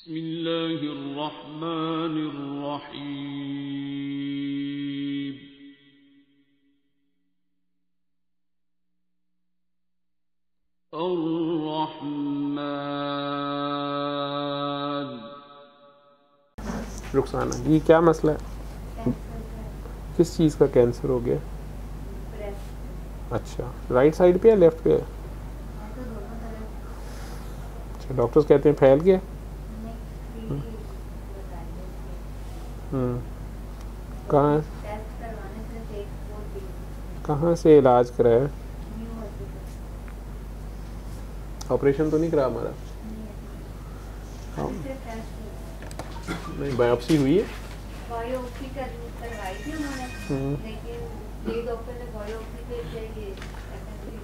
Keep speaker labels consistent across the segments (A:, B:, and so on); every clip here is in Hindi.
A: बिस्मिल्लाहिर्रहमानिर्रहीम। अर्रहमान।
B: रुखसाना जी, क्या मसला है? किस चीज़ का कैंसर हो गया? अच्छा, राइट साइड पे या लेफ्ट पे है? अच्छा, डॉक्टर्स कहते हैं फैल गया। कहाँ कहाँ से इलाज कराया? ऑपरेशन तो नहीं करा हमारा? नहीं, बायोप्सी हुई है।
C: बायोप्सी करवाई थी उन्होंने, लेकिन ये डॉक्टर ने बायोप्सी पे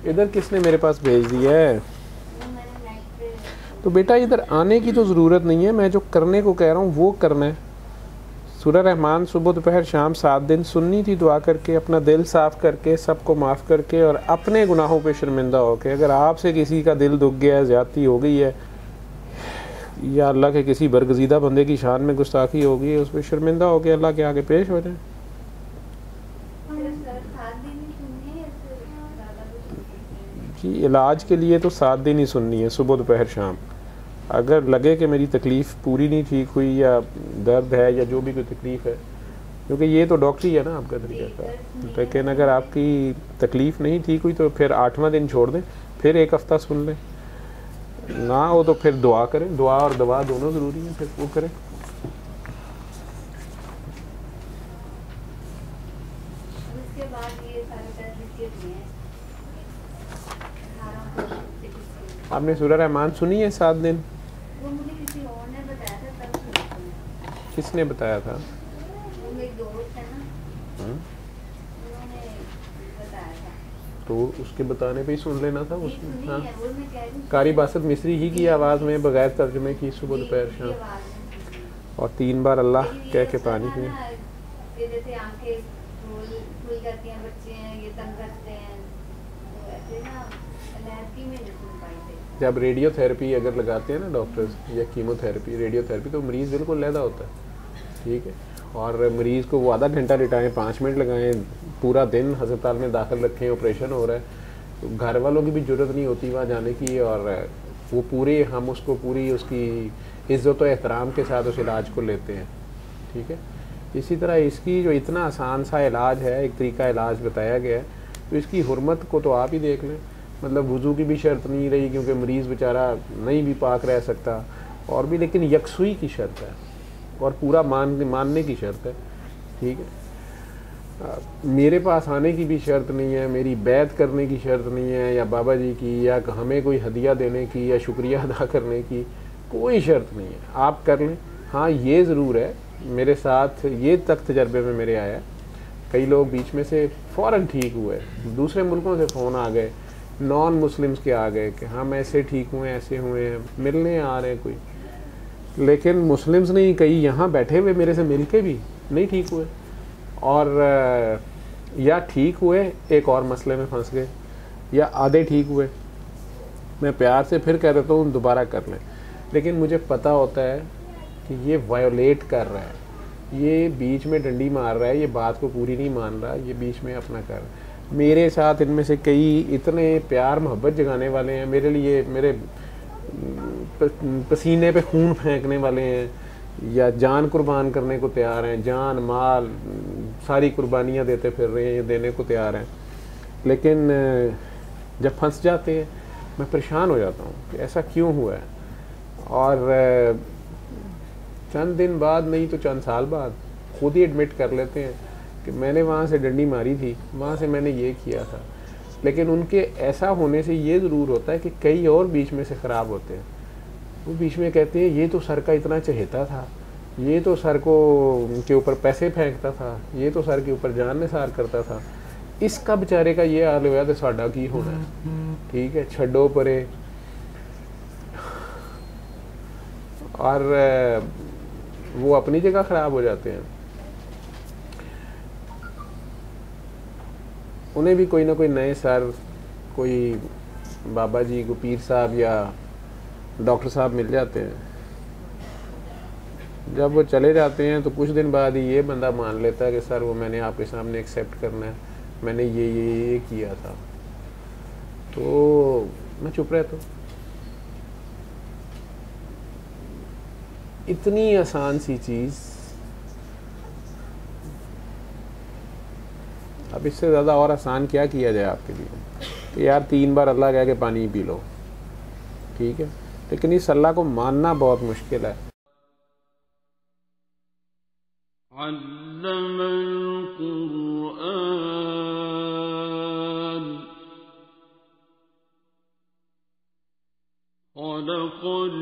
B: इधर किसने मेरे पास भेज दिया है?
C: मैंने नेट पे।
B: तो बेटा इधर आने की तो ज़रूरत नहीं है, मैं जो करने को कह रहा हूँ वो करना है। सूरह रहमान सुबह दोपहर शाम 7 दिन सुननी थी, दुआ करके अपना दिल साफ़ करके सबको माफ़ करके और अपने गुनाहों पे शर्मिंदा होके। अगर आपसे किसी का दिल दुख गया है, ज़्यादती हो गई है या अल्लाह के किसी बरगज़ीदा बंदे की शान में गुस्ताखी हो गई है, उस पर शर्मिंदा होकर अल्लाह के आगे पेश हो जाए। जी, इलाज के लिए तो 7 दिन ही सुननी है, सुबह दोपहर शाम। अगर लगे कि मेरी तकलीफ़ पूरी नहीं ठीक हुई या दर्द है या जो भी कोई तकलीफ़ है, क्योंकि ये तो डॉक्टरी है ना आपका तरीका का, लेकिन अगर आपकी तकलीफ़ नहीं ठीक हुई तो फिर 8वां दिन छोड़ दें, फिर 1 हफ़्ता सुन लें। ना हो तो फिर दुआ करें, दुआ और दवा दोनों ज़रूरी है, फिर वो करें।
C: उसके बाद ये सारे टेस्ट लिखे दिए हैं।
B: आपने सूरह रहमान सुनी है 7 दिन?
C: वो मुझे किसी और ने बताया था, तब सुना था।
B: किसने बताया था?
C: वो मेरी दोस्त है ना, उन्होंने बताया था।
B: तो उसके बताने पे ही सुन लेना था उसमें।
C: सुनी
B: हाँ,
C: है, वो मैं कह रही हूँ।
B: कारी बासत मिस्री ही की आवाज़ में बगैर तर्जुमे की सुबह दोपहर शाम, और 3 बार अल्लाह कह के पानी पिए।
C: जैसे आंखें खुल जाती हैं, बच्चे हैं ये तंग करते हैं, तो ऐसे ना एलर्जी में नहीं सुन पाई थे।
B: जब रेडियोथेरेपी अगर लगाते हैं ना डॉक्टर्स या कीमोथेरेपी, रेडियोथेरेपी, तो मरीज़ बिल्कुल लहदा होता है, ठीक है। और मरीज़ को वो आधा घंटा लिटाएं, 5 मिनट लगाएं, पूरा दिन अस्पताल में दाखिल रखें, ऑपरेशन हो रहा है, तो घर वालों की भी ज़रूरत नहीं होती वहाँ जाने की, और वो पूरे हम उसको पूरी उसकी इज़्ज़त और एहतराम के साथ उस इलाज को लेते हैं, ठीक है। इसी तरह इसकी जो इतना आसान सा इलाज है, एक तरीका इलाज बताया गया है, तो इसकी हुर्मत को तो आप ही देख लें। मतलब वुज़ू की भी शर्त नहीं रही, क्योंकि मरीज़ बेचारा नहीं भी पाक रह सकता, और भी, लेकिन यकसुई की शर्त है और पूरा मानने की शर्त है, ठीक है। मेरे पास आने की भी शर्त नहीं है, मेरी बैत करने की शर्त नहीं है, या बाबा जी की, या हमें कोई हदिया देने की, या शुक्रिया अदा करने की कोई शर्त नहीं है, आप कर लें। हाँ, ये ज़रूर है, मेरे साथ ये तक तजर्बे में मेरे आया, कई लोग बीच में से फ़ौरन ठीक हुए, दूसरे मुल्कों से फ़ोन आ गए, नॉन मुस्लिम्स के आ गए कि हम ऐसे ठीक हुए, ऐसे हुए हैं, मिलने आ रहे हैं कोई, लेकिन मुस्लिम्स नहीं, कई यहाँ बैठे हुए मेरे से मिल के भी नहीं ठीक हुए, और या ठीक हुए एक और मसले में फंस गए, या आधे ठीक हुए। मैं प्यार से फिर कह देता हूँ दोबारा कर लें, लेकिन मुझे पता होता है कि ये वायोलेट कर रहा है, ये बीच में डंडी मार रहा है, ये बात को पूरी नहीं मान रहा, ये बीच में अपना कर रहा है। मेरे साथ इनमें से कई इतने प्यार मोहब्बत जगाने वाले हैं, मेरे लिए मेरे पसीने पे खून फेंकने वाले हैं, या जान कुर्बान करने को तैयार हैं, जान माल सारी कुर्बानियाँ देते फिर रहे हैं, देने को तैयार हैं, लेकिन जब फंस जाते हैं मैं परेशान हो जाता हूँ कि ऐसा क्यों हुआ है। और चंद दिन बाद नहीं तो चंद साल बाद खुद ही एडमिट कर लेते हैं कि मैंने वहाँ से डंडी मारी थी, वहाँ से मैंने ये किया था। लेकिन उनके ऐसा होने से ये ज़रूर होता है कि कई और बीच में से ख़राब होते हैं, वो बीच में कहते हैं ये तो सर का इतना चहेता था, ये तो सर को के ऊपर पैसे फेंकता था, ये तो सर के ऊपर जान निसार करता था, इसका बेचारे का ये हाल हुआ तो साडा की होना है, ठीक है, छड्डो परे। और वो अपनी जगह ख़राब हो जाते हैं, उन्हें भी कोई ना कोई नए सर, कोई बाबा जी को पीर साहब या डॉक्टर साहब मिल जाते हैं, जब वो चले जाते हैं तो कुछ दिन बाद ही ये बंदा मान लेता है कि सर वो मैंने आपके सामने एक्सेप्ट करना है, मैंने ये किया था, तो मैं चुप रहता हूँ। इतनी आसान सी चीज़, अब इससे ज़्यादा और आसान क्या किया जाए आपके लिए कि यार 3 बार अल्लाह कह के पानी पी लो, ठीक है, लेकिन इस अल्लाह को मानना बहुत मुश्किल है।
A: अल्लमल कुरआन खलक़ल